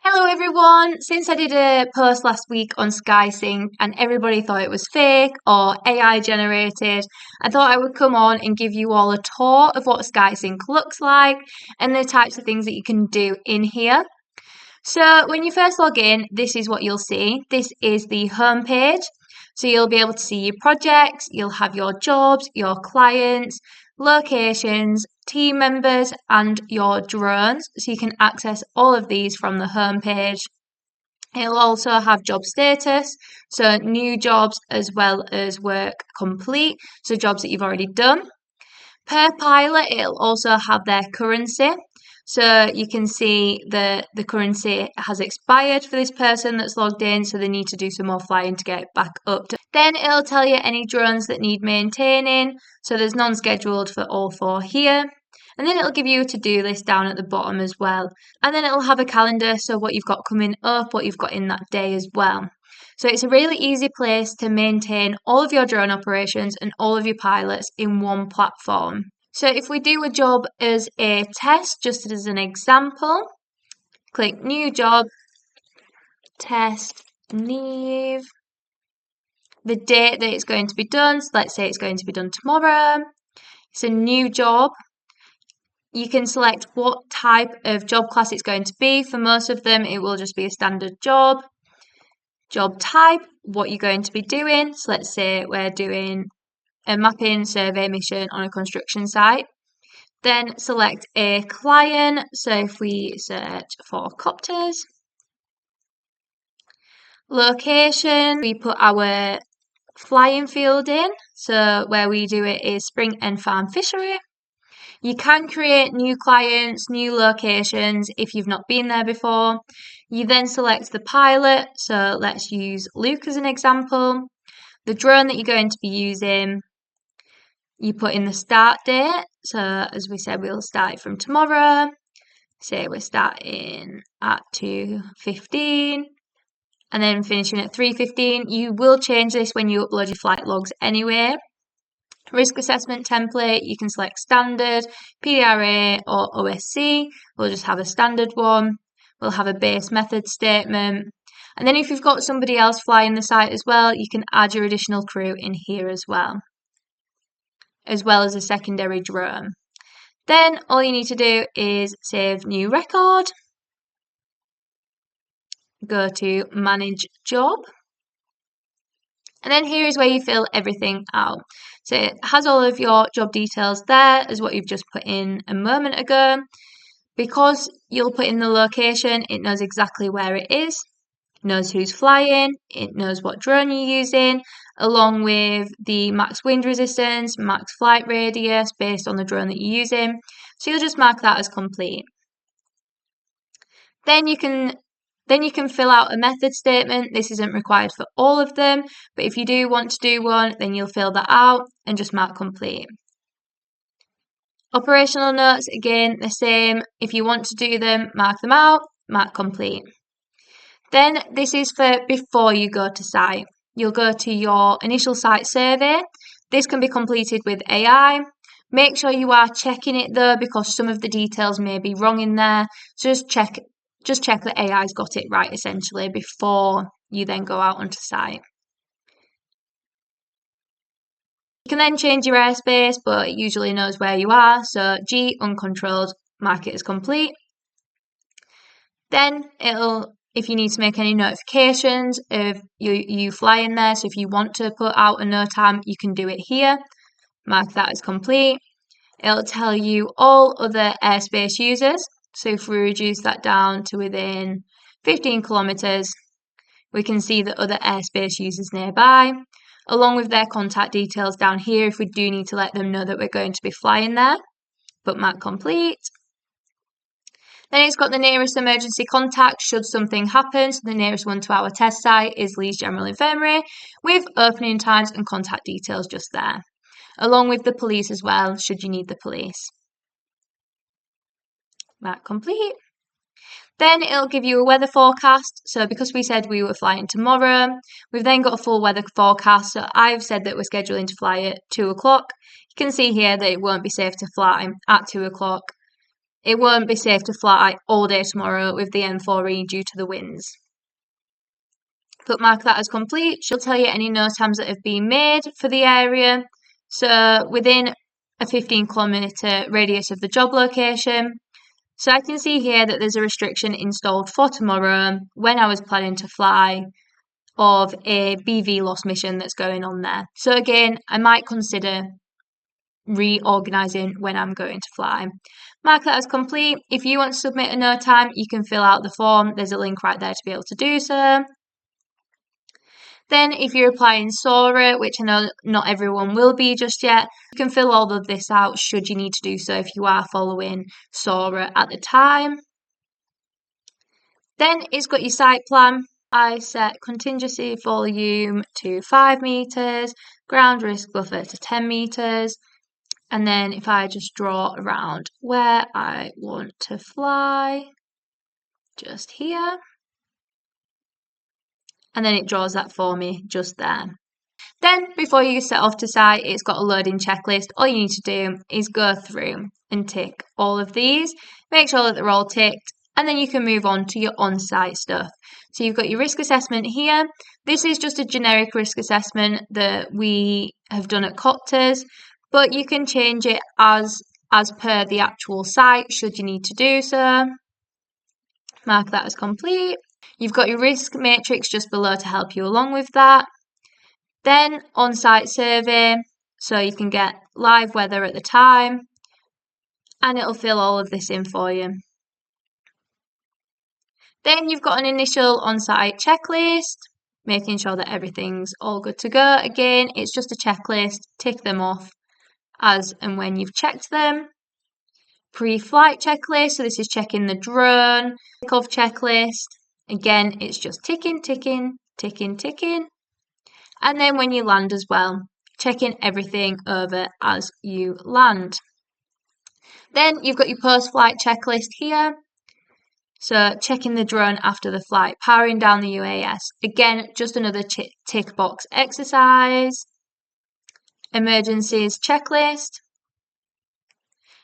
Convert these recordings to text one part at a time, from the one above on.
Hello everyone! Since I did a post last week on SkySync and everybody thought it was fake or AI generated, I thought I would come on and give you all a tour of what SkySync looks like and the types of things that you can do in here. So when you first log in, this is what you'll see. This is the home page. So you'll be able to see your projects, you'll have your jobs, your clients, locations, team members, and your drones. So you can access all of these from the home page. It'll also have job status, so new jobs as well as work complete, so jobs that you've already done. Per pilot, it'll also have their currency. So you can see the currency has expired for this person that's logged in, so they need to do some more flying to get it back up. Then it'll tell you any drones that need maintaining. So there's none scheduled for all four here. And then it'll give you a to-do list down at the bottom as well. And then it'll have a calendar, so what you've got coming up, what you've got in that day as well. So it's a really easy place to maintain all of your drone operations and all of your pilots in one platform. So if we do a job as a test, just as an example, click new job, test, leave, the date that it's going to be done. So let's say it's going to be done tomorrow. It's a new job. You can select what type of job class it's going to be. For most of them, it will just be a standard job. Job type, what you're going to be doing. So let's say we're doing a mapping survey mission on a construction site. Then select a client. So if we search for copters. Location, we put our flying field in. So where we do it is Spring End Farm Fishery. You can create new clients, new locations if you've not been there before. You then select the pilot. So let's use Luke as an example. The drone that you're going to be using. You put in the start date. So as we said, we'll start it from tomorrow. Say we're starting at 2:15 and then finishing at 3:15. You will change this when you upload your flight logs anyway. Risk assessment template, you can select standard, PDRA or OSC. We'll just have a standard one. We'll have a base method statement. And then if you've got somebody else flying the site as well, you can add your additional crew in here as well as a secondary drone. Then all you need to do is save new record, go to manage job, and then here is where you fill everything out. So it has all of your job details there as what you've just put in a moment ago. Because you'll put in the location, it knows exactly where it is. It knows who's flying, it knows what drone you're using, along with the max wind resistance, max flight radius based on the drone that you're using. So you'll just mark that as complete. Then you can fill out a method statement. This isn't required for all of them, but if you do want to do one, then you'll fill that out and just mark complete. Operational notes, again, the same. If you want to do them, mark them out, mark complete. Then this is for before you go to site. You'll go to your initial site survey. This can be completed with AI. Make sure you are checking it though, because some of the details may be wrong in there. So just check that AI's got it right essentially before you then go out onto site. You can then change your airspace, but it usually knows where you are. So G, uncontrolled, mark it as complete. Then if you need to make any notifications of you flying there, so if you want to put out a NOTAM, you can do it here. Mark that as complete. It'll tell you all other airspace users. So if we reduce that down to within 15 kilometres, we can see the other airspace users nearby, along with their contact details down here if we do need to let them know that we're going to be flying there. But mark complete. Then it's got the nearest emergency contact should something happen. So the nearest one to our test site is Leeds General Infirmary with opening times and contact details just there, along with the police as well, should you need the police. Mark complete. Then it'll give you a weather forecast. So because we said we were flying tomorrow, we've then got a full weather forecast. So I've said that we're scheduling to fly at 2 o'clock. You can see here that it won't be safe to fly at 2 o'clock. it won't be safe to fly all day tomorrow with the M4E due to the winds. But mark that as complete. She'll tell you any NOTAMs that have been made for the area. So within a 15-kilometre radius of the job location. So I can see here that there's a restriction installed for tomorrow when I was planning to fly of a BV loss mission that's going on there. So again, I might consider reorganising when I'm going to fly. Mark that as complete. If you want to submit a NOTAM, you can fill out the form. There's a link right there to be able to do so. Then if you're applying SORA, which I know not everyone will be just yet, you can fill all of this out should you need to do so if you are following SORA at the time. Then it's got your site plan. I set contingency volume to 5 metres, ground risk buffer to 10 metres, and then if I just draw around where I want to fly, just here, and then it draws that for me just there. Then before you set off to site, it's got a loading checklist. All you need to do is go through and tick all of these, make sure that they're all ticked, and then you can move on to your on-site stuff. So you've got your risk assessment here. This is just a generic risk assessment that we have done at Copters, but you can change it as per the actual site should you need to do so. Mark that as complete. You've got your risk matrix just below to help you along with that. Then on-site survey, so you can get live weather at the time, and it'll fill all of this in for you. Then you've got an initial on-site checklist, making sure that everything's all good to go. Again, it's just a checklist, tick them off as and when you've checked them. Pre-flight checklist, so this is checking the drone. Takeoff checklist, again, it's just ticking, ticking, ticking, ticking. And then when you land as well, checking everything over as you land. Then you've got your post-flight checklist here. So checking the drone after the flight, powering down the UAS. Again, just another tick box exercise. Emergencies checklist.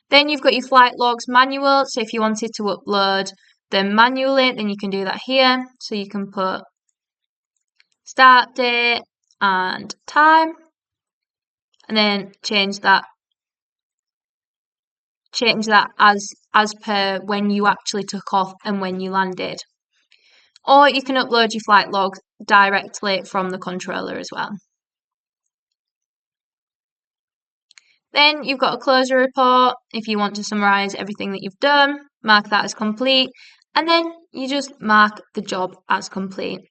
Then you've got your flight logs manual. So if you wanted to upload them manually, then you can do that here. So you can put start date and time, and then change that as per when you actually took off and when you landed. Or you can upload your flight logs directly from the controller as well. Then you've got a closure report if you want to summarise everything that you've done, mark that as complete, and then you just mark the job as complete.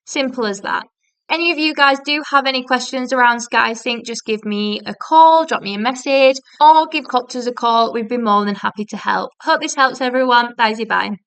Simple as that. Any of you guys do have any questions around SkySync, just give me a call, drop me a message, or give Copters a call. We'd be more than happy to help. Hope this helps everyone. Bye.